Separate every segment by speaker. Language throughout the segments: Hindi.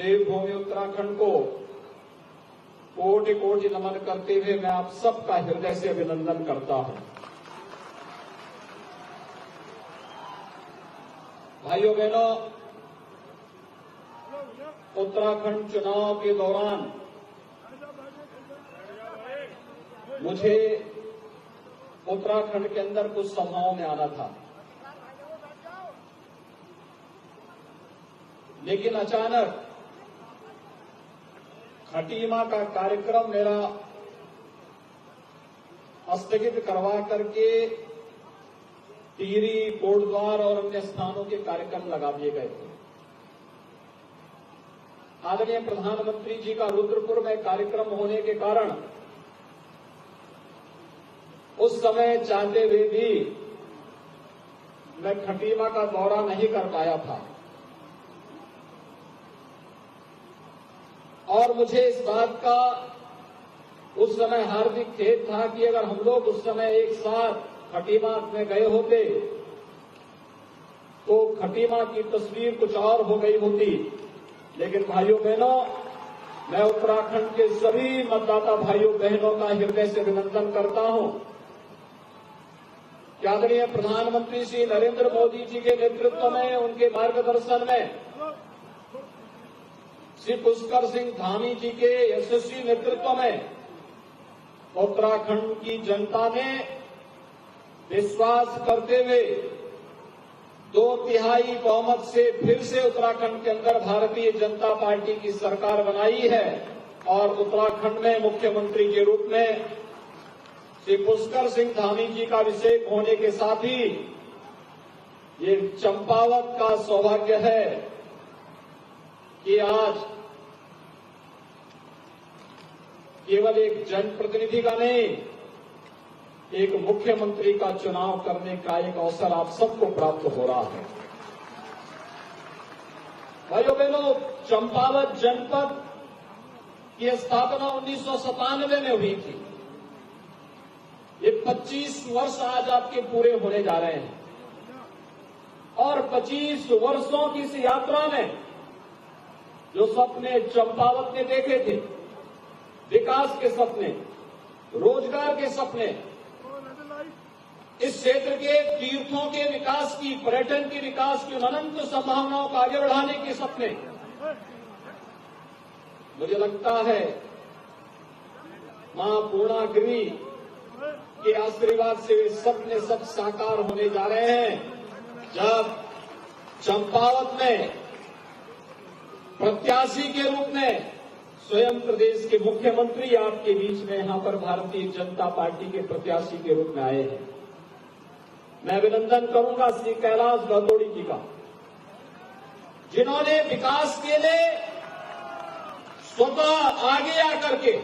Speaker 1: देवभूमि उत्तराखंड को कोटि कोटि नमन करते हुए मैं आप सबका हृदय से अभिनंदन करता हूं। भाइयों बहनों, उत्तराखंड चुनाव के दौरान मुझे उत्तराखंड के अंदर कुछ सभाओं में आना था, लेकिन अचानक खटीमा का कार्यक्रम मेरा स्थगित करवा करके टिहरी, कोटद्वार और अन्य स्थानों के कार्यक्रम लगा दिए गए थे। आदरणीय प्रधानमंत्री जी का रुद्रपुर में कार्यक्रम होने के कारण उस समय चाहते हुए भी मैं खटीमा का दौरा नहीं कर पाया था और मुझे इस बात का उस समय हार्दिक खेद था कि अगर हम लोग उस समय एक साथ खटीमा में गए होते तो खटीमा की तस्वीर कुछ और हो गई होती। लेकिन भाइयों बहनों, मैं उत्तराखंड के सभी मतदाता भाइयों बहनों का हृदय से अभिनंदन करता हूं कि आदरणीय प्रधानमंत्री श्री नरेंद्र मोदी जी के नेतृत्व में, उनके मार्गदर्शन में, श्री पुष्कर सिंह धामी जी के यशस्वी नेतृत्व में उत्तराखंड की जनता ने विश्वास करते हुए 2/3 बहुमत से फिर से उत्तराखंड के अंदर भारतीय जनता पार्टी की सरकार बनाई है और उत्तराखंड में मुख्यमंत्री के रूप में श्री पुष्कर सिंह धामी जी का अभिषेक होने के साथ ही ये चंपावत का सौभाग्य है कि आज केवल एक जनप्रतिनिधि का नहीं, एक मुख्यमंत्री का चुनाव करने का एक अवसर आप सबको प्राप्त हो रहा है। भाइयों बहनों, चंपावत जनपद की स्थापना 1997 में हुई थी। ये 25 वर्ष आज आपके पूरे होने जा रहे हैं और 25 वर्षों की इस यात्रा में जो सपने चंपावत ने देखे थे, विकास के सपने, रोजगार के सपने, इस क्षेत्र के तीर्थों के विकास की, पर्यटन के विकास की अनंत संभावनाओं को आगे बढ़ाने के सपने, मुझे लगता है मां पूर्णागिरी के आशीर्वाद से वे सपने सब साकार होने जा रहे हैं। जब चंपावत में प्रत्याशी के रूप में स्वयं प्रदेश के मुख्यमंत्री आपके बीच में यहां पर भारतीय जनता पार्टी के प्रत्याशी के रूप में आए हैं, मैं अभिनंदन करूंगा श्री कैलाश गौतोड़ी जी का, जिन्होंने विकास के लिए स्वतः आगे आकर के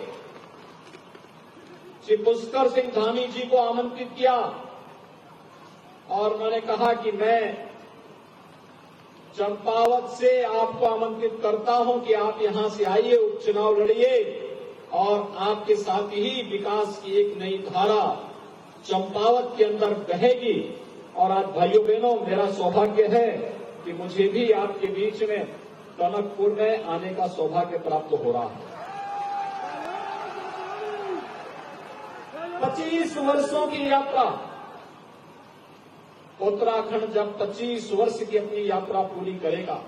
Speaker 1: श्री पुष्कर सिंह धामी जी को आमंत्रित किया और उन्होंने कहा कि मैं चंपावत से आपको आमंत्रित करता हूं कि आप यहां से आइए, उपचुनाव लड़िए और आपके साथ ही विकास की एक नई धारा चंपावत के अंदर बहेगी। और आज भाइयों बहनों, मेरा सौभाग्य है कि मुझे भी आपके बीच में टनकपुर में आने का सौभाग्य प्राप्त हो रहा है। 25 वर्षों की यात्रा, उत्तराखंड जब 25 वर्ष की अपनी यात्रा पूरी करेगा,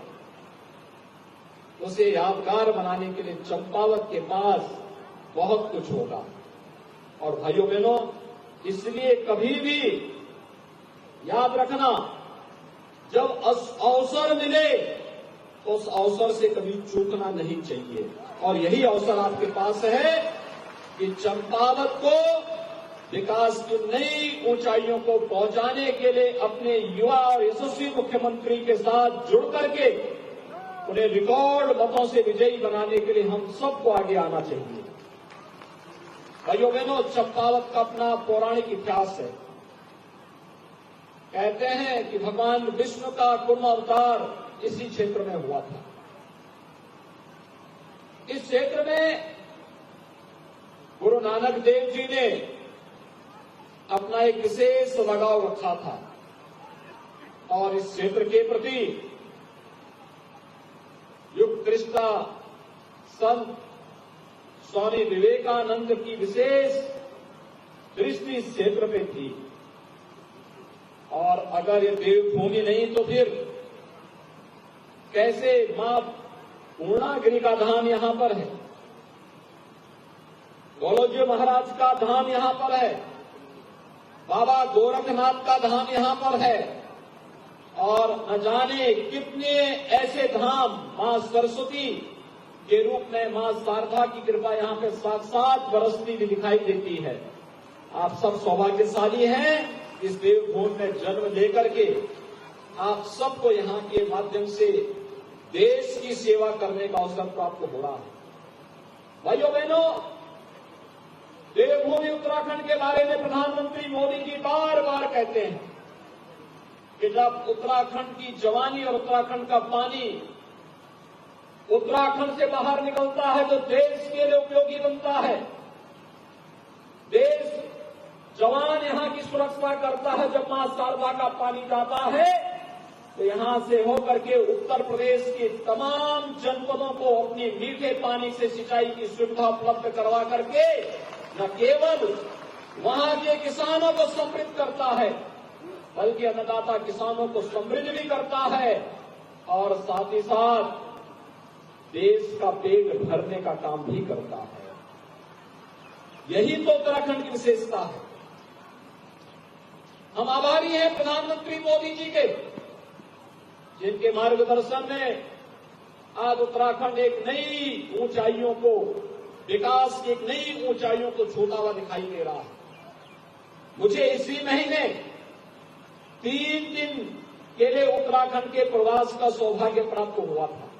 Speaker 1: उसे यादगार बनाने के लिए चंपावत के पास बहुत कुछ होगा। और भाइयों बहनों, इसलिए कभी भी याद रखना, जब अवसर मिले तो उस अवसर से कभी चूकना नहीं चाहिए। और यही अवसर आपके पास है कि चंपावत को विकास की नई ऊंचाइयों को पहुंचाने के लिए अपने युवा और यशस्वी मुख्यमंत्री के साथ जुड़ करके उन्हें रिकॉर्ड मतों से विजयी बनाने के लिए हम सबको आगे आना चाहिए। भाइयों बहनों, चंपावत का अपना पौराणिक इतिहास है। कहते हैं कि भगवान विष्णु का कुर्म अवतार इसी क्षेत्र में हुआ था। इस क्षेत्र में गुरु नानक देव जी ने अपना एक विशेष लगाव रखा था और इस क्षेत्र के प्रति युग उत्कृष्टता संत स्वामी विवेकानंद की विशेष दृष्टि इस क्षेत्र पे थी। और अगर ये देवभूमि नहीं तो फिर कैसे मां पूर्णागिरि का धाम यहां पर है, गोलोजी महाराज का धाम यहां पर है, बाबा गोरखनाथ का धाम यहां पर है, और न जाने कितने ऐसे धाम मां सरस्वती के रूप में मां शारदा की कृपा यहां पे साक्षात बरसती भी दिखाई देती है। आप सब सौभाग्यशाली हैं इस देवभूमि में जन्म लेकर के। आप सबको यहां के माध्यम से देश की सेवा करने का अवसर प्राप्त हो रहा है। भाइयों बहनों, देवभूमि उत्तराखंड के बारे में प्रधानमंत्री मोदी जी बार बार कहते हैं कि जब उत्तराखंड की जवानी और उत्तराखंड का पानी उत्तराखंड से बाहर निकलता है तो देश के लिए उपयोगी बनता है। देश जवान यहां की सुरक्षा करता है। जब मां शारदा का पानी जाता है तो यहां से होकर के उत्तर प्रदेश के तमाम जनपदों को अपनी मीठे पानी से सिंचाई की सुविधा उपलब्ध करवा करके न केवल वहां के किसानों को समृद्ध करता है बल्कि अन्नदाता किसानों को समृद्ध भी करता है और साथ ही साथ देश का पेट भरने का काम भी करता है। यही तो उत्तराखंड की विशेषता है। हम आभारी हैं प्रधानमंत्री मोदी जी के, जिनके मार्गदर्शन में आज उत्तराखंड एक नई ऊंचाइयों को, विकास की एक नई ऊंचाइयों को छूता हुआ दिखाई दे रहा है। मुझे इसी महीने 3 दिन के लिए उत्तराखंड के प्रवास का सौभाग्य प्राप्त हुआ था।